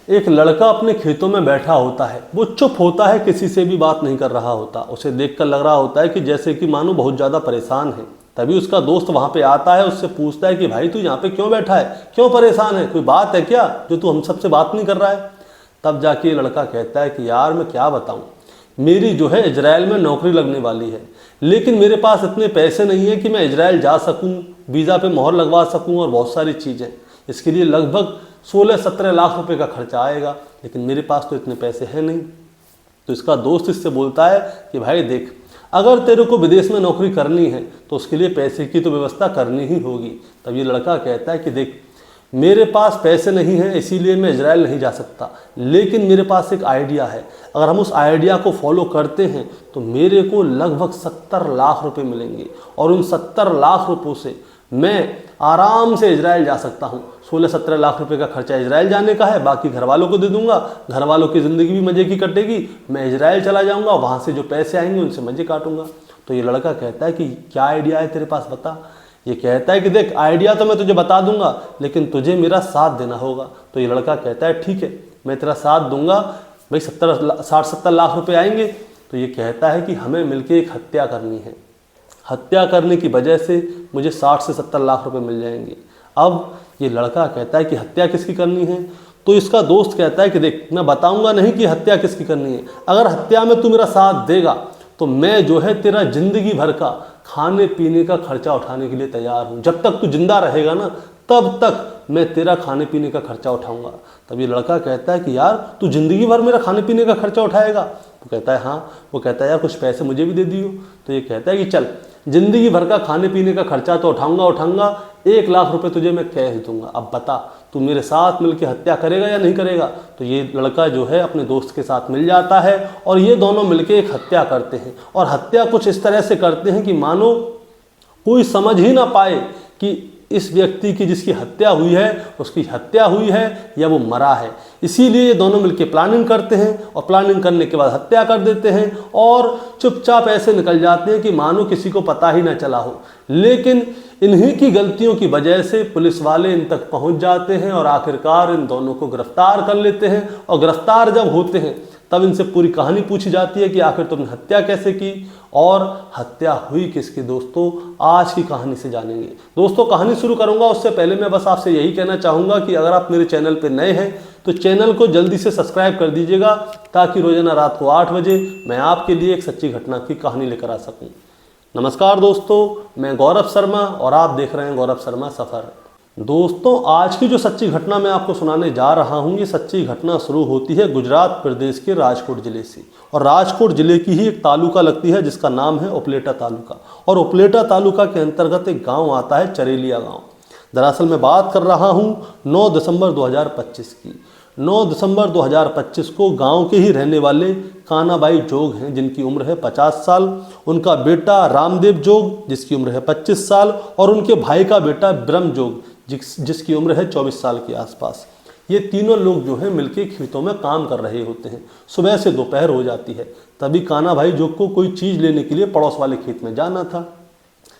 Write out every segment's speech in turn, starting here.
एक लड़का अपने खेतों में बैठा होता है, वो चुप होता है, किसी से भी बात नहीं कर रहा होता। उसे देखकर लग रहा होता है कि जैसे कि मानो बहुत ज़्यादा परेशान है। तभी उसका दोस्त वहाँ पे आता है, उससे पूछता है कि भाई तू यहाँ पे क्यों बैठा है, क्यों परेशान है, कोई बात है क्या जो तू हम सबसे बात नहीं कर रहा है। तब जाके लड़का कहता है कि यार मैं क्या बताऊँ, मेरी जो है इजराइल में नौकरी लगने वाली है, लेकिन मेरे पास इतने पैसे नहीं है कि मैं इजराइल जा सकूँ, वीज़ा पे मोहर लगवा सकूँ और बहुत सारी चीज़ें। इसके लिए लगभग 16-17 लाख रुपए का खर्चा आएगा, लेकिन मेरे पास तो इतने पैसे हैं नहीं। तो इसका दोस्त इससे बोलता है कि भाई देख, अगर तेरे को विदेश में नौकरी करनी है तो उसके लिए पैसे की तो व्यवस्था करनी ही होगी। तब ये लड़का कहता है कि देख, मेरे पास पैसे नहीं हैं इसीलिए मैं इजराइल नहीं जा सकता, लेकिन मेरे पास एक आइडिया है। अगर हम उस आइडिया को फॉलो करते हैं तो मेरे को लगभग 70 लाख रुपए मिलेंगे और उन 70 लाख रुपयों से मैं आराम से इजराइल जा सकता हूँ। 16-17 लाख रुपए का खर्चा इजराइल जाने का है, बाकी घर वालों को दे दूंगा, घर वालों की ज़िंदगी भी मज़े की कटेगी, मैं इजराइल चला जाऊँगा, वहाँ से जो पैसे आएंगे उनसे मज़े काटूंगा। तो ये लड़का कहता है कि क्या आइडिया है तेरे पास, बता। ये कहता है कि देख, आइडिया तो मैं तुझे बता दूंगा, लेकिन तुझे मेरा साथ देना होगा। तो ये लड़का कहता है ठीक है, मैं तेरा साथ दूंगा भाई, 60-70 लाख रुपए आएंगे। तो ये कहता है कि हमें मिलकर एक हत्या करनी है, हत्या करने की वजह से मुझे 60 से 70 लाख रुपए मिल जाएंगे। अब ये लड़का कहता है कि हत्या किसकी करनी है। तो इसका दोस्त कहता है कि देख, मैं बताऊंगा नहीं कि हत्या किसकी करनी है, अगर हत्या में तू मेरा साथ देगा तो मैं जो है तेरा जिंदगी भर का खाने पीने का खर्चा उठाने के लिए तैयार हूँ। जब तक तू जिंदा रहेगा ना, तब तक मैं तेरा खाने पीने का खर्चा उठाऊंगा। तब ये लड़का कहता है कि यार तू जिंदगी भर मेरा खाने पीने का खर्चा उठाएगा। वो कहता है हाँ। वो कहता है यार कुछ पैसे मुझे भी दे दियो। तो ये कहता है कि चल, जिंदगी भर का खाने पीने का खर्चा तो उठाऊंगा, 1 लाख रुपए तुझे मैं कैश दूंगा। अब बता, तू मेरे साथ मिलकर हत्या करेगा या नहीं करेगा। तो ये लड़का जो है अपने दोस्त के साथ मिल जाता है और ये दोनों मिलकर एक हत्या करते हैं। और हत्या कुछ इस तरह से करते हैं कि मानो कोई समझ ही ना पाए कि इस व्यक्ति की जिसकी हत्या हुई है उसकी हत्या हुई है या वो मरा है। इसीलिए ये दोनों मिलकर प्लानिंग करते हैं और प्लानिंग करने के बाद हत्या कर देते हैं और चुपचाप ऐसे निकल जाते हैं कि मानो किसी को पता ही ना चला हो। लेकिन इन्हीं की गलतियों की वजह से पुलिस वाले इन तक पहुंच जाते हैं और आखिरकार इन दोनों को गिरफ्तार कर लेते हैं। और गिरफ्तार जब होते हैं तब इनसे पूरी कहानी पूछी जाती है कि आखिर तुमने हत्या कैसे की और हत्या हुई किसकी। दोस्तों, आज की कहानी से जानेंगे। दोस्तों, कहानी शुरू करूंगा उससे पहले मैं बस आपसे यही कहना चाहूँगा कि अगर आप मेरे चैनल पर नए हैं तो चैनल को जल्दी से सब्सक्राइब कर दीजिएगा, ताकि रोजाना रात को 8 बजे मैं आपके लिए एक सच्ची घटना की कहानी लेकर आ सकूँ। नमस्कार दोस्तों, मैं गौरव शर्मा और आप देख रहे हैं गौरव शर्मा सफ़र। दोस्तों, आज की जो सच्ची घटना मैं आपको सुनाने जा रहा हूं, ये सच्ची घटना शुरू होती है गुजरात प्रदेश के राजकोट ज़िले से। और राजकोट ज़िले की ही एक तालुका लगती है जिसका नाम है उपलेटा तालुका। और उपलेटा तालुका के अंतर्गत एक गांव आता है चरेलिया गांव। दरअसल मैं बात कर रहा हूं 9 दिसंबर 2025 की। 9 दिसंबर 2025 को गांव के ही रहने वाले कानाबाई जोग हैं, जिनकी उम्र है 50 साल। उनका बेटा रामदेव जोग, जिसकी उम्र है 25 साल, और उनके भाई का बेटा ब्रह्म जोग, जिसकी उम्र है 24 साल के आसपास। ये तीनों लोग जो हैं मिलके खेतों में काम कर रहे होते हैं। सुबह से दोपहर हो जाती है, तभी काना भाई जोग को कोई चीज़ लेने के लिए पड़ोस वाले खेत में जाना था।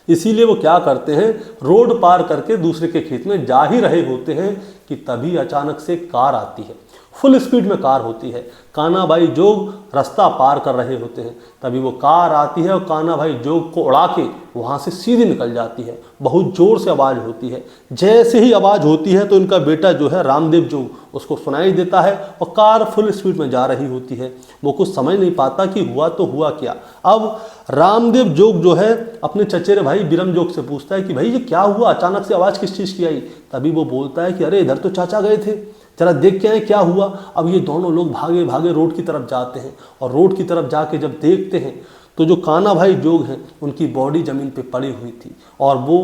इसीलिए वो क्या करते हैं, रोड पार करके दूसरे के खेत में जा ही रहे होते हैं कि तभी अचानक से कार आती है। फुल स्पीड में कार होती है। काना भाई जोग रास्ता पार कर रहे होते हैं, तभी वो कार आती है और काना भाई जोग को उड़ा के वहाँ से सीधी निकल जाती है। बहुत ज़ोर से आवाज़ होती है। जैसे ही आवाज़ होती है तो इनका बेटा जो है रामदेव जोग, उसको सुनाई देता है और कार फुल स्पीड में जा रही होती है। वो कुछ समझ नहीं पाता कि हुआ तो हुआ क्या। अब रामदेव जोग जो है अपने चचेरे भाई ब्रह्म जोग से पूछता है कि भाई ये क्या हुआ, अचानक से आवाज़ किस चीज़ की आई। तभी वो बोलता है कि अरे इधर तो चाचा गए थे, जरा देख के आए क्या हुआ। अब ये दोनों लोग भागे भागे रोड की तरफ जाते हैं और रोड की तरफ जाके जब देखते हैं तो जो काना भाई जोग हैं उनकी बॉडी ज़मीन पे पड़ी हुई थी और वो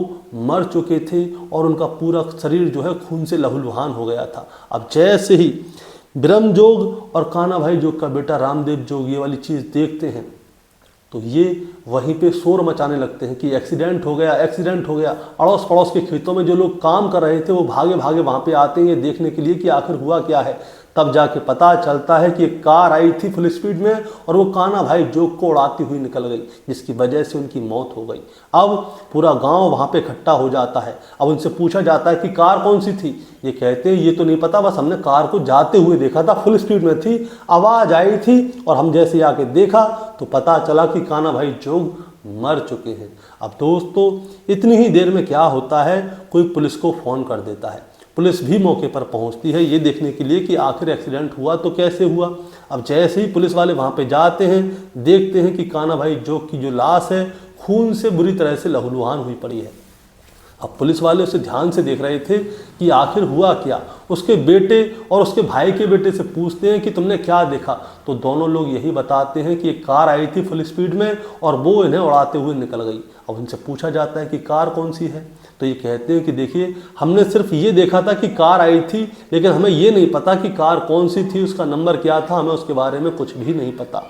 मर चुके थे और उनका पूरा शरीर जो है खून से लहूलुहान हो गया था। अब जैसे ही ब्रह्म जोग और काना भाई जोग का बेटा रामदेव जोग ये वाली चीज़ देखते हैं तो ये वहीं पे शोर मचाने लगते हैं कि एक्सीडेंट हो गया, एक्सीडेंट हो गया। अड़ोस पड़ोस के खेतों में जो लोग काम कर रहे थे वो भागे भागे वहाँ पे आते हैं ये देखने के लिए कि आखिर हुआ क्या है। तब जाके पता चलता है कि एक कार आई थी फुल स्पीड में और वो कान्हा भाई जोग को उड़ाती हुई निकल गई, जिसकी वजह से उनकी मौत हो गई। अब पूरा गांव वहाँ पे इकट्ठा हो जाता है। अब उनसे पूछा जाता है कि कार कौन सी थी। ये कहते हैं ये तो नहीं पता, बस हमने कार को जाते हुए देखा था, फुल स्पीड में थी, आवाज़ आई थी और हम जैसे आके देखा तो पता चला कि कान्हा भाई जोग मर चुके हैं। अब दोस्तों इतनी ही देर में क्या होता है, कोई पुलिस को फ़ोन कर देता है। पुलिस भी मौके पर पहुंचती है ये देखने के लिए कि आखिर एक्सीडेंट हुआ तो कैसे हुआ। अब जैसे ही पुलिस वाले वहां पे जाते हैं, देखते हैं कि कान्हा भाई जोग की जो लाश है खून से बुरी तरह से लहूलुहान हुई पड़ी है। अब पुलिस वाले उसे ध्यान से देख रहे थे कि आखिर हुआ क्या। उसके बेटे और उसके भाई के बेटे से पूछते हैं कि तुमने क्या देखा, तो दोनों लोग यही बताते हैं कि एक कार आई थी फुल स्पीड में और वो इन्हें उड़ाते हुए निकल गई। अब उनसे पूछा जाता है कि कार कौन सी है, तो ये कहते हैं कि देखिए हमने सिर्फ ये देखा था कि कार आई थी, लेकिन हमें ये नहीं पता कि कार कौन सी थी, उसका नंबर क्या था, हमें उसके बारे में कुछ भी नहीं पता।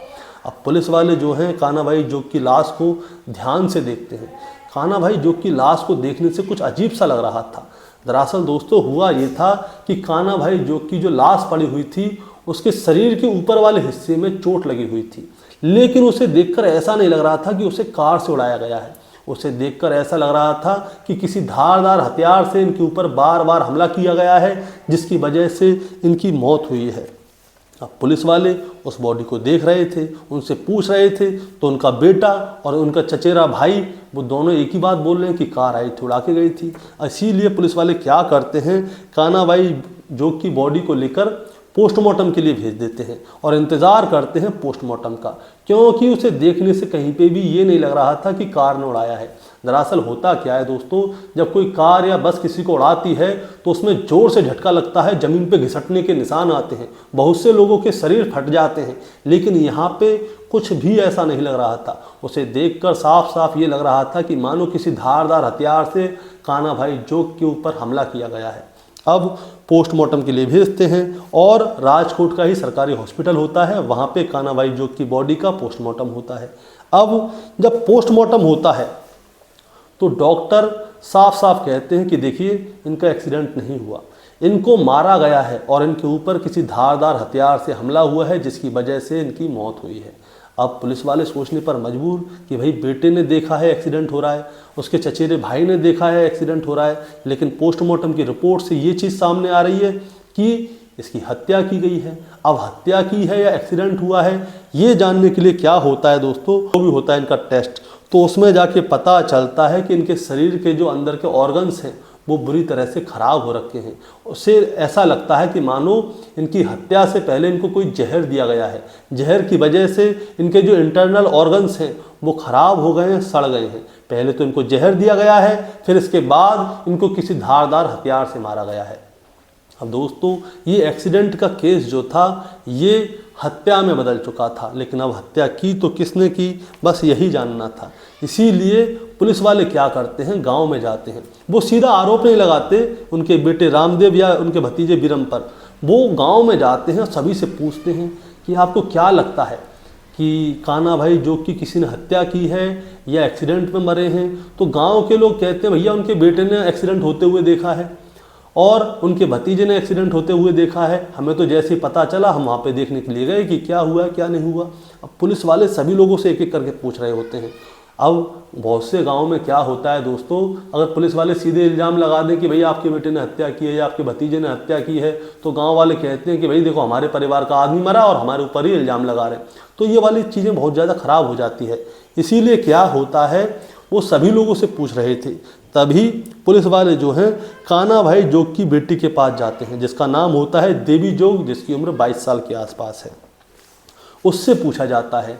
अब पुलिस वाले जो हैं कान्हा भाई जोग की लाश को ध्यान से देखते हैं। कान्हा भाई जोग की लाश को देखने से कुछ अजीब सा लग रहा था। दरअसल दोस्तों हुआ ये था कि कान्हा भाई जोग की जो लाश पड़ी हुई थी उसके शरीर के ऊपर वाले हिस्से में चोट लगी हुई थी, लेकिन उसे देखकर ऐसा नहीं लग रहा था कि उसे कार से उड़ाया गया है। उसे देखकर ऐसा लग रहा था कि किसी धारदार हथियार से इनके ऊपर बार बार हमला किया गया है, जिसकी वजह से इनकी मौत हुई है। अब पुलिस वाले उस बॉडी को देख रहे थे, उनसे पूछ रहे थे, तो उनका बेटा और उनका चचेरा भाई वो दोनों एक ही बात बोल रहे हैं कि कार आई थी, उड़ा के गई थी। इसीलिए पुलिस वाले क्या करते हैं, कान्हा भाई जोग की बॉडी को लेकर पोस्टमार्टम के लिए भेज देते हैं और इंतज़ार करते हैं पोस्टमार्टम का, क्योंकि उसे देखने से कहीं पे भी ये नहीं लग रहा था कि कार ने उड़ाया है। दरअसल होता क्या है दोस्तों, जब कोई कार या बस किसी को उड़ाती है तो उसमें ज़ोर से झटका लगता है, ज़मीन पे घिसटने के निशान आते हैं, बहुत से लोगों के शरीर फट जाते हैं, लेकिन यहाँ पे कुछ भी ऐसा नहीं लग रहा था। उसे देखकर साफ साफ ये लग रहा था कि मानो किसी धारदार हथियार से कान्हा भाई जोग के ऊपर हमला किया गया है। अब पोस्टमार्टम के लिए भेजते हैं और राजकोट का ही सरकारी हॉस्पिटल होता है, वहाँ पे कान्हा भाई जोग की बॉडी का पोस्टमार्टम होता है। अब जब पोस्टमार्टम होता है तो डॉक्टर साफ साफ कहते हैं कि देखिए इनका एक्सीडेंट नहीं हुआ, इनको मारा गया है और इनके ऊपर किसी धारदार हथियार से हमला हुआ है, जिसकी वजह से इनकी मौत हुई है। अब पुलिस वाले सोचने पर मजबूर कि भाई बेटे ने देखा है एक्सीडेंट हो रहा है, उसके चचेरे भाई ने देखा है एक्सीडेंट हो रहा है, लेकिन पोस्टमार्टम की रिपोर्ट से ये चीज़ सामने आ रही है कि इसकी हत्या की गई है। अब हत्या की है या एक्सीडेंट हुआ है, ये जानने के लिए क्या होता है दोस्तों, वो भी होता है इनका टेस्ट। तो उसमें जाके पता चलता है कि इनके शरीर के जो अंदर के ऑर्गन्स हैं वो बुरी तरह से ख़राब हो रखे हैं। उससे ऐसा लगता है कि मानो इनकी हत्या से पहले इनको कोई जहर दिया गया है, जहर की वजह से इनके जो इंटरनल ऑर्गन्स हैं वो ख़राब हो गए हैं, सड़ गए हैं। पहले तो इनको जहर दिया गया है, फिर इसके बाद इनको किसी धारदार हथियार से मारा गया है। अब दोस्तों ये एक्सीडेंट का केस जो था ये हत्या में बदल चुका था, लेकिन अब हत्या की तो किसने की, बस यही जानना था। इसीलिए पुलिस वाले क्या करते हैं, गांव में जाते हैं। वो सीधा आरोप नहीं लगाते उनके बेटे रामदेव या उनके भतीजे बीरम पर, वो गांव में जाते हैं और सभी से पूछते हैं कि आपको क्या लगता है कि कान्हा भाई जोग की किसी ने हत्या की है या एक्सीडेंट में मरे हैं। तो गाँव के लोग कहते हैं भैया उनके बेटे ने एक्सीडेंट होते हुए देखा है और उनके भतीजे ने एक्सीडेंट होते हुए देखा है, हमें तो जैसे ही पता चला हम वहाँ पे देखने के लिए गए कि क्या हुआ क्या नहीं हुआ। अब पुलिस वाले सभी लोगों से एक एक करके पूछ रहे होते हैं। अब बहुत से गाँव में क्या होता है दोस्तों, अगर पुलिस वाले सीधे इल्ज़ाम लगा दें कि भाई आपके बेटे ने हत्या की है या आपके भतीजे ने हत्या की है, तो गाँव वाले कहते हैं कि भाई देखो हमारे परिवार का आदमी मरा और हमारे ऊपर ही इल्ज़ाम लगा रहे हैं। तो ये वाली चीज़ें बहुत ज़्यादा ख़राब हो जाती है। इसीलिए क्या होता है, वो सभी लोगों से पूछ रहे थे। तभी पुलिस वाले जो हैं कान्हा भाई जोग की बेटी के पास जाते हैं, जिसका नाम होता है देवी जोग, जिसकी उम्र 22 साल के आसपास है। उससे पूछा जाता है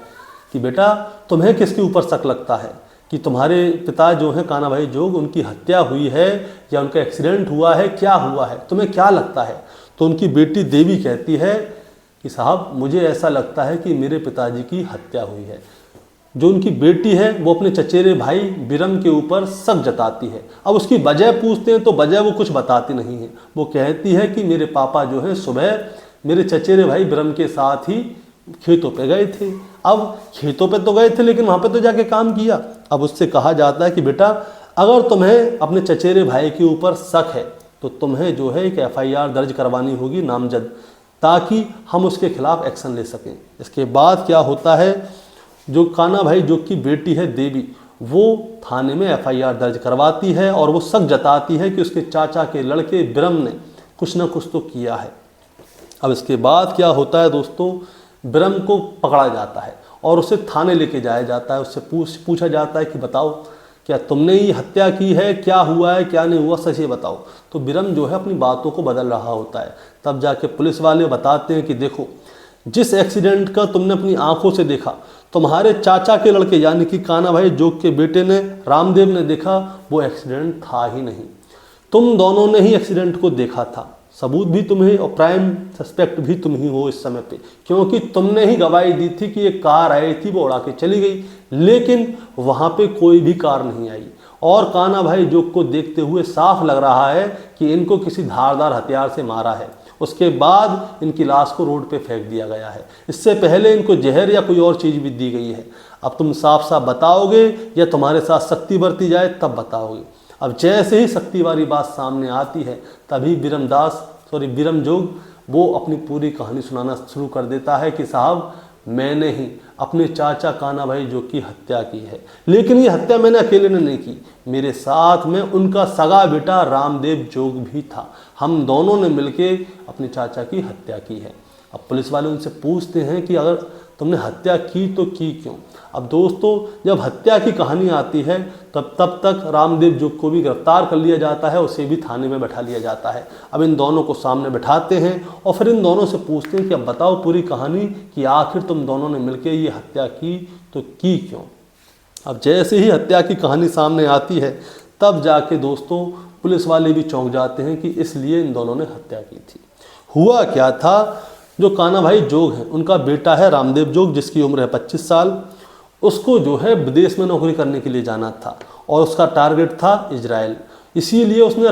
कि बेटा तुम्हें किसके ऊपर शक लगता है कि तुम्हारे पिता जो हैं कान्हा भाई जोग, उनकी हत्या हुई है या उनका एक्सीडेंट हुआ है, क्या हुआ है, तुम्हें क्या लगता है। तो उनकी बेटी देवी कहती है कि साहब मुझे ऐसा लगता है कि मेरे पिताजी की हत्या हुई है। जो उनकी बेटी है वो अपने चचेरे भाई बीरम के ऊपर शक जताती है। अब उसकी वजह पूछते हैं तो वजह वो कुछ बताती नहीं है। वो कहती है कि मेरे पापा जो है सुबह मेरे चचेरे भाई बीरम के साथ ही खेतों पे गए थे। अब खेतों पे तो गए थे लेकिन वहाँ पे तो जाके काम किया। अब उससे कहा जाता है कि बेटा अगर तुम्हें अपने चचेरे भाई के ऊपर शक है तो तुम्हें जो है एक FIR दर्ज करवानी होगी नामजद, ताकि हम उसके खिलाफ एक्शन ले सकें। इसके बाद क्या होता है, जो कान्हा भाई जोग की बेटी है देवी, वो थाने में FIR दर्ज करवाती है और वो शक जताती है कि उसके चाचा के लड़के बिरम ने कुछ ना कुछ तो किया है। अब इसके बाद क्या होता है दोस्तों, बिरम को पकड़ा जाता है और उसे थाने लेके जाया जाता है। उससे पूछा जाता है कि बताओ क्या तुमने ये हत्या की है, क्या हुआ है क्या नहीं हुआ, सच ये बताओ। तो बिरम जो है अपनी बातों को बदल रहा होता है। तब जाके पुलिस वाले बताते हैं कि देखो, जिस एक्सीडेंट का तुमने अपनी आंखों से देखा, तुम्हारे चाचा के लड़के यानी कि कान्हा भाई जोग के बेटे ने, रामदेव ने देखा, वो एक्सीडेंट था ही नहीं। तुम दोनों ने ही एक्सीडेंट को देखा था, सबूत भी तुम्हें और प्राइम सस्पेक्ट भी तुम ही हो इस समय पे, क्योंकि तुमने ही गवाही दी थी कि ये कार आई थी, वो उड़ा के चली गई, लेकिन वहाँ पे कोई भी कार नहीं आई। और कान्हा भाई जोग को देखते हुए साफ लग रहा है कि इनको किसी धारदार हथियार से मारा है। उसके बाद इनकी लाश को रोड पे फेंक दिया गया है। इससे पहले इनको जहर या कोई और चीज़ भी दी गई है। अब तुम साफ साफ बताओगे या तुम्हारे साथ सख्ती बरती जाए तब बताओगे। अब जैसे ही सख्ती वाली बात सामने आती है तभी बिरम जोग वो अपनी पूरी कहानी सुनाना शुरू कर देता है कि साहब मैंने ही अपने चाचा कान्हा भाई जोग की हत्या की है, लेकिन ये हत्या मैंने अकेले ने नहीं की, मेरे साथ में उनका सगा बेटा रामदेव जोग भी था। हम दोनों ने मिलके अपने चाचा की हत्या की है। अब पुलिस वाले उनसे पूछते हैं कि अगर तुमने हत्या की तो की क्यों। अब दोस्तों जब हत्या की कहानी आती है तब तक रामदेव जोग को भी गिरफ्तार कर लिया जाता है, उसे भी थाने में बैठा लिया जाता है। अब इन दोनों को सामने बैठाते हैं और फिर इन दोनों से पूछते हैं कि अब बताओ पूरी कहानी कि आखिर तुम दोनों ने मिलकर ये हत्या की तो की क्यों। अब जैसे ही हत्या की कहानी सामने आती है तब जाके दोस्तों पुलिस वाले भी चौंक जाते हैं कि इसलिए इन दोनों ने हत्या की थी। हुआ क्या था, जो कान्हा भाई जोग हैं उनका बेटा है रामदेव जोग जिसकी उम्र है 25 साल। उसको जो है विदेश में नौकरी करने के लिए जाना था और उसका टारगेट था इजराइल। इसीलिए उसने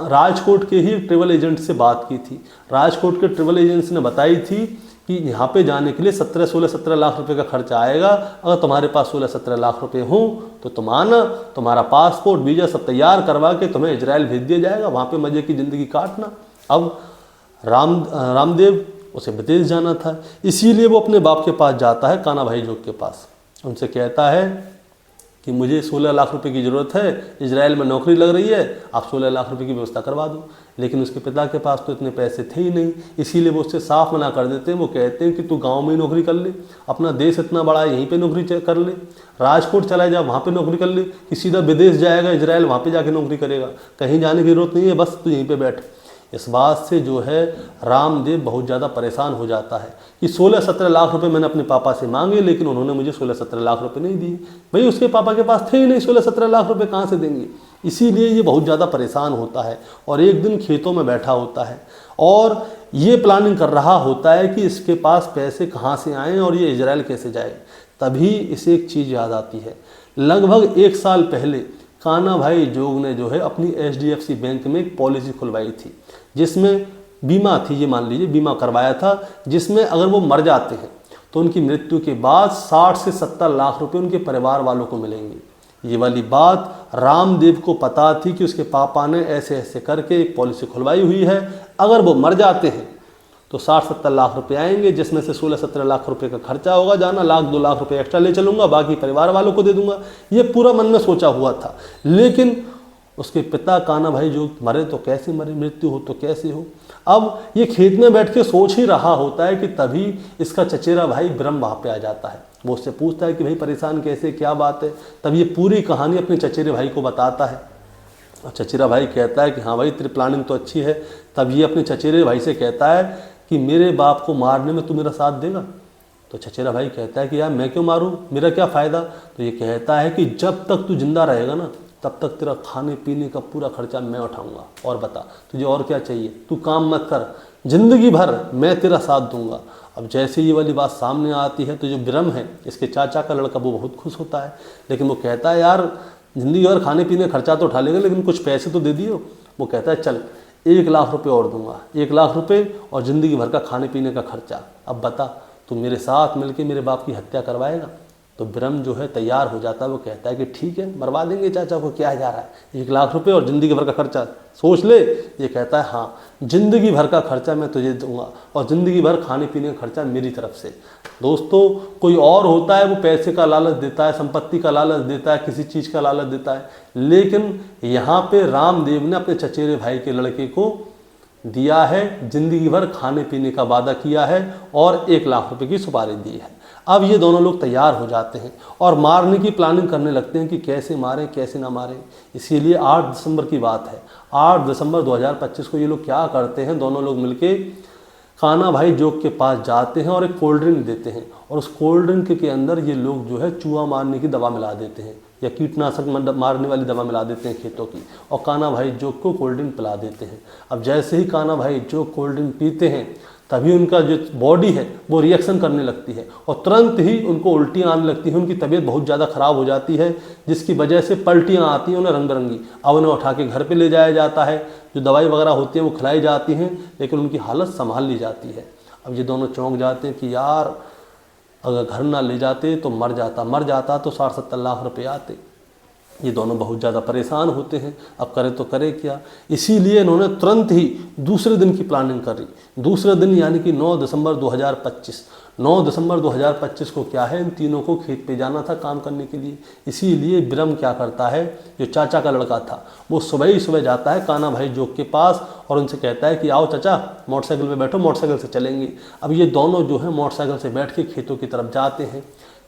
राजकोट के ही ट्रेवल एजेंट से बात की थी। राजकोट के ट्रेवल एजेंट ने बताई थी कि यहाँ पे जाने के लिए 17 लाख रुपए का खर्चा आएगा। अगर तुम्हारे पास 16-17 लाख रुपए हों तो तुम आना, तुम्हारा पासपोर्ट वीज़ा सब तैयार करवा के तुम्हें इजराइल भेज दिया जाएगा, वहाँ पे मज़े की ज़िंदगी काटना। अब रामदेव उसे विदेश जाना था, इसीलिए वो अपने बाप के पास जाता है, कान्हा भाई जोग के पास। उनसे कहता है कि मुझे 16 लाख रुपए की ज़रूरत है, इजराइल में नौकरी लग रही है, आप 16 लाख रुपए की व्यवस्था करवा दो। लेकिन उसके पिता के पास तो इतने पैसे थे ही नहीं, इसीलिए वो उससे साफ मना कर देते हैं। वो कहते हैं कि तू गांव में ही नौकरी कर ले, अपना देश इतना बड़ा है, यहीं पे नौकरी कर ले, राजकोट चला जा वहाँ पे नौकरी कर ले, कि सीधा विदेश जाएगा इजराइल, वहाँ पे जाके नौकरी करेगा, कहीं जाने की जरूरत नहीं है, बस तू यहीं पर बैठ। इस बात से जो है रामदेव बहुत ज़्यादा परेशान हो जाता है कि 16-17 लाख रुपए मैंने अपने पापा से मांगे, लेकिन उन्होंने मुझे 16-17 लाख रुपए नहीं दिए। भाई उसके पापा के पास थे ही नहीं, 16-17 लाख रुपए कहाँ से देंगे। इसीलिए ये बहुत ज़्यादा परेशान होता है और एक दिन खेतों में बैठा होता है और ये प्लानिंग कर रहा होता है कि इसके पास पैसे कहाँ से आएँ और ये इजराइल कैसे जाए। तभी इसे एक चीज़ याद आती है। लगभग 1 साल पहले कान्हा भाई जोग ने जो है अपनी HDFC बैंक में एक पॉलिसी खुलवाई थी, जिसमें बीमा थी, ये मान लीजिए बीमा करवाया था, जिसमें अगर वो मर जाते हैं तो उनकी मृत्यु के बाद 60 से 70 लाख रुपए उनके परिवार वालों को मिलेंगे। ये वाली बात रामदेव को पता थी कि उसके पापा ने ऐसे ऐसे करके एक पॉलिसी खुलवाई हुई है, अगर वो मर जाते हैं तो 60-70 लाख रुपए आएंगे, जिसमें से 16-17 लाख रुपए का खर्चा होगा, जाना 1-2 लाख रुपए एक्स्ट्रा ले चलूँगा, बाकी परिवार वालों को दे दूंगा। ये पूरा मन में सोचा हुआ था। लेकिन उसके पिता कान्हा भाई जो मरे तो कैसे मरे, मृत्यु हो तो कैसे हो। अब ये खेत में बैठ के सोच ही रहा होता है कि तभी इसका चचेरा भाई बिरम वहाँ पे आ जाता है। वो उससे पूछता है कि भाई परेशान कैसे, क्या बात है। तब ये पूरी कहानी अपने चचेरे भाई को बताता है और चचेरा भाई कहता है कि हाँ भाई तेरी प्लानिंग तो अच्छी है। तब ये अपने चचेरे भाई से कहता है कि मेरे बाप को मारने में तू मेरा साथ देगा। तो चचेरा भाई कहता है कि यार मैं क्यों मारूं, मेरा क्या फ़ायदा। तो ये कहता है कि जब तक तू जिंदा रहेगा ना तब तक तेरा खाने पीने का पूरा खर्चा मैं उठाऊंगा, और बता तुझे और क्या चाहिए, तू काम मत कर, जिंदगी भर मैं तेरा साथ दूंगा। अब जैसे ये वाली बात सामने आती है तो जो बिरम है इसके चाचा का लड़का वो बहुत खुश होता है, लेकिन वो कहता है यार जिंदगी भर खाने पीने खर्चा तो उठा लेगा लेकिन कुछ पैसे तो दे दियो। वो कहता है चल 1 लाख रुपए और दूंगा, 1 लाख रुपए और ज़िंदगी भर का खाने पीने का खर्चा। अब बता तो मेरे साथ मिलके मेरे बाप की हत्या करवाएगा। तो ब्रह्म जो है तैयार हो जाता है, वो कहता है कि ठीक है मरवा देंगे चाचा को, क्या जा रहा है, 1 लाख रुपए और ज़िंदगी भर का खर्चा सोच ले। ये कहता है हाँ ज़िंदगी भर का खर्चा मैं तुझे दूंगा और ज़िंदगी भर खाने पीने का खर्चा मेरी तरफ से। दोस्तों कोई और होता है वो पैसे का लालच देता है, संपत्ति का लालच देता है, किसी चीज़ का लालच देता है, लेकिन यहाँ पे रामदेव ने अपने चचेरे भाई के लड़के को दिया है, जिंदगी भर खाने पीने का वादा किया है और 1 लाख रुपए की सुपारी दी है। अब ये दोनों लोग तैयार हो जाते हैं और मारने की प्लानिंग करने लगते हैं कि कैसे मारें कैसे ना मारें। इसीलिए 8 दिसंबर की बात है, 8 दिसंबर 2025 को ये लोग क्या करते हैं, दोनों लोग मिलके कान्हा भाई जोग के पास जाते हैं और एक कोल्ड ड्रिंक देते हैं और उस कोल्ड ड्रिंक के अंदर ये लोग जो है चूहा मारने की दवा मिला देते हैं या कीटनाशक मारने वाली दवा मिला देते हैं खेतों की, और कान्हा भाई जोग को कोल्ड ड्रिंक पिला देते हैं। अब जैसे ही कान्हा भाई जोग कोल्ड ड्रिंक पीते हैं तभी उनका जो बॉडी है वो रिएक्शन करने लगती है और तुरंत ही उनको उल्टियाँ आने लगती हैं, उनकी तबीयत बहुत ज़्यादा ख़राब हो जाती है, जिसकी वजह से पलटियाँ आती हैं उन्हें रंग बिरंगी। अब उन्हें उठा के घर पे ले जाया जाता है, जो दवाई वगैरह होती है वो खिलाई जाती हैं, लेकिन उनकी हालत संभाल ली जाती है। अब ये दोनों चौंक जाते हैं कि यार अगर घर ना ले जाते तो मर जाता तो 60-70 लाख रुपए आते। ये दोनों बहुत ज़्यादा परेशान होते हैं, अब करें तो करें क्या। इसीलिए इन्होंने तुरंत ही दूसरे दिन की प्लानिंग करी। दूसरे दिन यानी कि 9 दिसंबर 2025, 9 दिसंबर 2025 को क्या है, इन तीनों को खेत पे जाना था काम करने के लिए। इसीलिए ब्रह्म क्या करता है, जो चाचा का लड़का था वो सुबह ही सुबह जाता है कान्हा भाई जोग के पास और उनसे कहता है कि आओ चाचा मोटरसाइकिल पे बैठो, मोटरसाइकिल से चलेंगे। अब ये दोनों जो है मोटरसाइकिल से बैठ के खेतों की तरफ जाते हैं।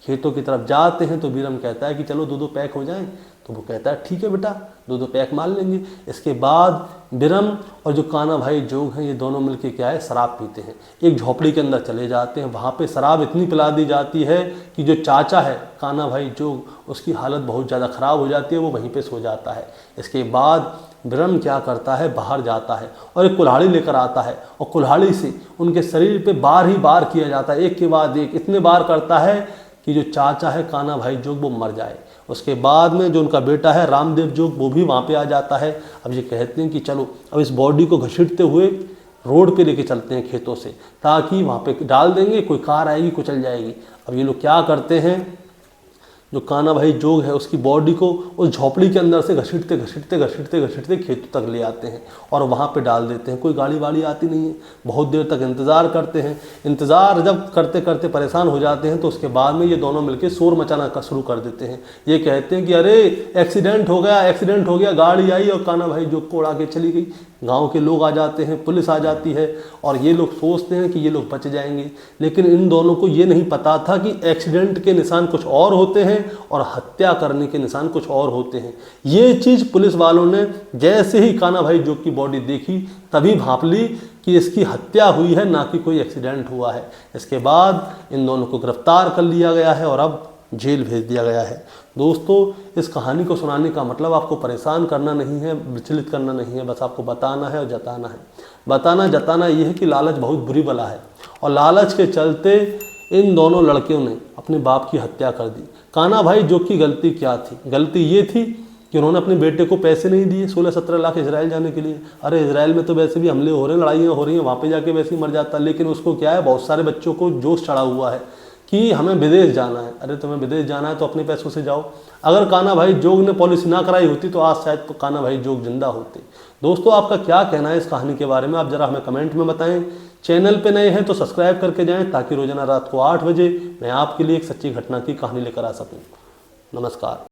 खेतों की तरफ जाते हैं तो ब्रह्म कहता है कि चलो 2-2 पैक हो जाएं, तो वो कहता है ठीक है बेटा 2-2 पैक मार लेंगे। इसके बाद ब्रह्म और जो कान्हा भाई जोग हैं ये दोनों मिलके क्या है शराब पीते हैं, एक झोपड़ी के अंदर चले जाते हैं। वहाँ पे शराब इतनी पिला दी जाती है कि जो चाचा है कान्हा भाई जोग उसकी हालत बहुत ज़्यादा ख़राब हो जाती है, वो वहीं पे सो जाता है। इसके बाद ब्रह्म क्या करता है, बाहर जाता है और एक कुल्हाड़ी लेकर आता है और कुल्हाड़ी से उनके शरीर पे बार ही बार किया जाता है, एक के बाद एक इतने बार करता है कि जो चाचा है कान्हा भाई जोग वो मर जाए। उसके बाद में जो उनका बेटा है रामदेव जोग वो भी वहाँ पे आ जाता है। अब ये कहते हैं कि चलो अब इस बॉडी को घसीटते हुए रोड पे लेके चलते हैं खेतों से, ताकि वहाँ पे डाल देंगे, कोई कार आएगी कुचल जाएगी। अब ये लोग क्या करते हैं, जो कान्हा भाई जोग है उसकी बॉडी को उस झोपड़ी के अंदर से घसीटते घसीटते घसीटते घसीटते खेतों तक ले आते हैं और वहाँ पे डाल देते हैं। कोई गाड़ी वाड़ी आती नहीं है, बहुत देर तक इंतज़ार करते हैं। इंतज़ार जब करते करते परेशान हो जाते हैं तो उसके बाद में ये दोनों मिलकर शोर मचाना का शुरू कर देते हैं। ये कहते हैं कि अरे एक्सीडेंट हो गया, गाड़ी आई और कान्हा भाई जोग को उड़ा के चली गई। गांव के लोग आ जाते हैं, पुलिस आ जाती है और ये लोग सोचते हैं कि ये लोग बच जाएंगे, लेकिन इन दोनों को ये नहीं पता था कि एक्सीडेंट के निशान कुछ और होते हैं और हत्या करने के निशान कुछ और होते हैं। ये चीज़ पुलिस वालों ने जैसे ही कान्हा भाई जोग की बॉडी देखी तभी भांप ली कि इसकी हत्या हुई है, ना कि कोई एक्सीडेंट हुआ है। इसके बाद इन दोनों को गिरफ्तार कर लिया गया है और अब जेल भेज दिया गया है। दोस्तों इस कहानी को सुनाने का मतलब आपको परेशान करना नहीं है, विचलित करना नहीं है, बस आपको बताना है और जताना है। बताना जताना ये है कि लालच बहुत बुरी बला है और लालच के चलते इन दोनों लड़कियों ने अपने बाप की हत्या कर दी। कान्हा भाई जोग की गलती क्या थी? गलती ये थी कि उन्होंने अपने बेटे को पैसे नहीं दिए 16-17 लाख इजराइल जाने के लिए। अरे इजराइल में तो वैसे भी हमले हो रहे हैं, लड़ाइयाँ हो रही हैं, वहाँ पे जाके वैसे ही मर जाता। लेकिन उसको क्या है, बहुत सारे बच्चों को जोश चढ़ा हुआ है कि हमें विदेश जाना है। अरे तुम्हें विदेश जाना है तो अपने पैसों से जाओ। अगर कान्हा भाई जोग ने पॉलिसी ना कराई होती तो आज शायद तो कान्हा भाई जोग जिंदा होते। दोस्तों आपका क्या कहना है इस कहानी के बारे में, आप जरा हमें कमेंट में बताएं। चैनल पे नए हैं तो सब्सक्राइब करके जाएं ताकि रोजाना रात को 8 बजे मैं आपके लिए एक सच्ची घटना की कहानी लेकर आ सकूं। नमस्कार।